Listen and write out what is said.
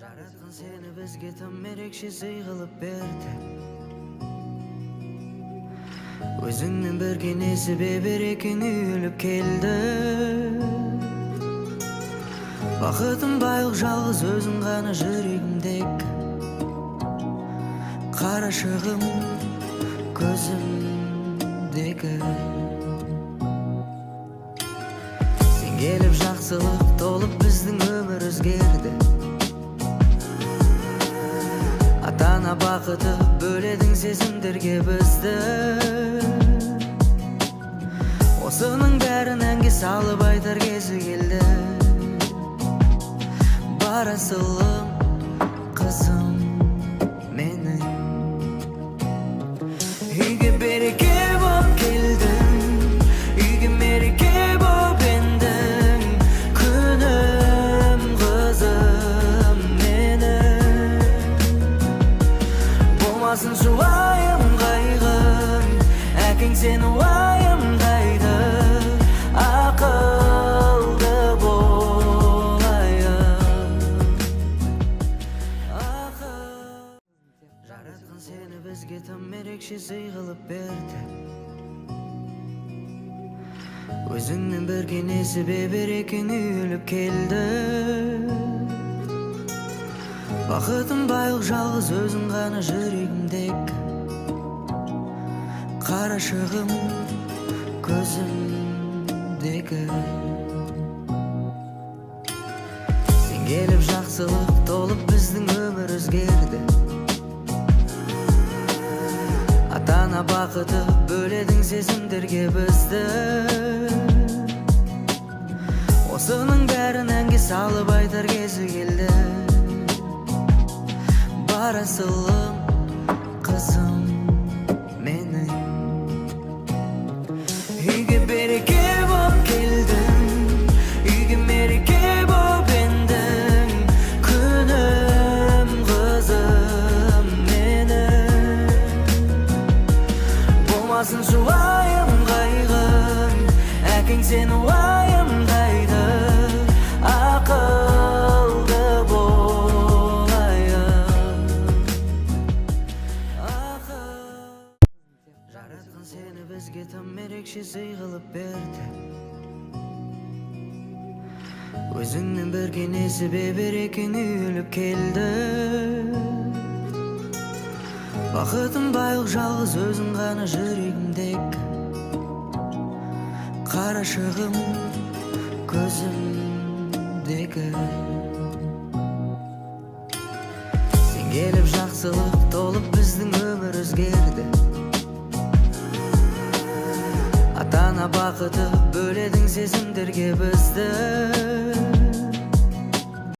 Жаратқан сені бізге тым ерекше сый қылып берді. Өзіңмен бірге несібе берекең үйіліп келді. Бақытым байлық жалғыз өзің ғана жүрегімдегі. Қарашығым көзімдегі. Сен келіп жақсылық толып біздің өмір өзгерді. Ата-ана бақыты бөледің сезімдерге бізді. Осының бәрін әнге салып айтар кезі келді. Барасылым қызым менің. Үйге береке боп келдің, үйге мереке боп ендің. Күнім қызым менің. Болмасын жуайым қайғым, әкең сені уайымдайды. Ақылды болайық. Жаратқан сені бізге тым ерекше сый қылып берді. Өзіңмен бірге несібе берекең үйіліп келді. Бақытым байлық жалғыз өзің ғана жүрегімдегі. Қарашығым көзімдегі. Сен келіп жақсылық толып біздің өмір өзгерді. Ата-ана бақыты бөледің сезімдерге бізді. Осының бәрін әнге салып айтар кезі келді. Барасылым қызым менің. Үйге береке боп келдің, үйге мереке боп ендің. Күнім қызым менің. Болмасын жуайым қайғым, әкең сені уайымдайды. Ақылды Жаратқан сені бізге тым ерекше сый қылып берді. Өзіңмен бірге несібе берекең үйіліп келді. Бақытым байлық жалғыз өзің ғана жүрегімдегі. Қарашығым көзімдегі. Сен келіп жақсылық толып біздің өмір өзгерді. Ата-ана бақыты бөледің сезімдерге бізді.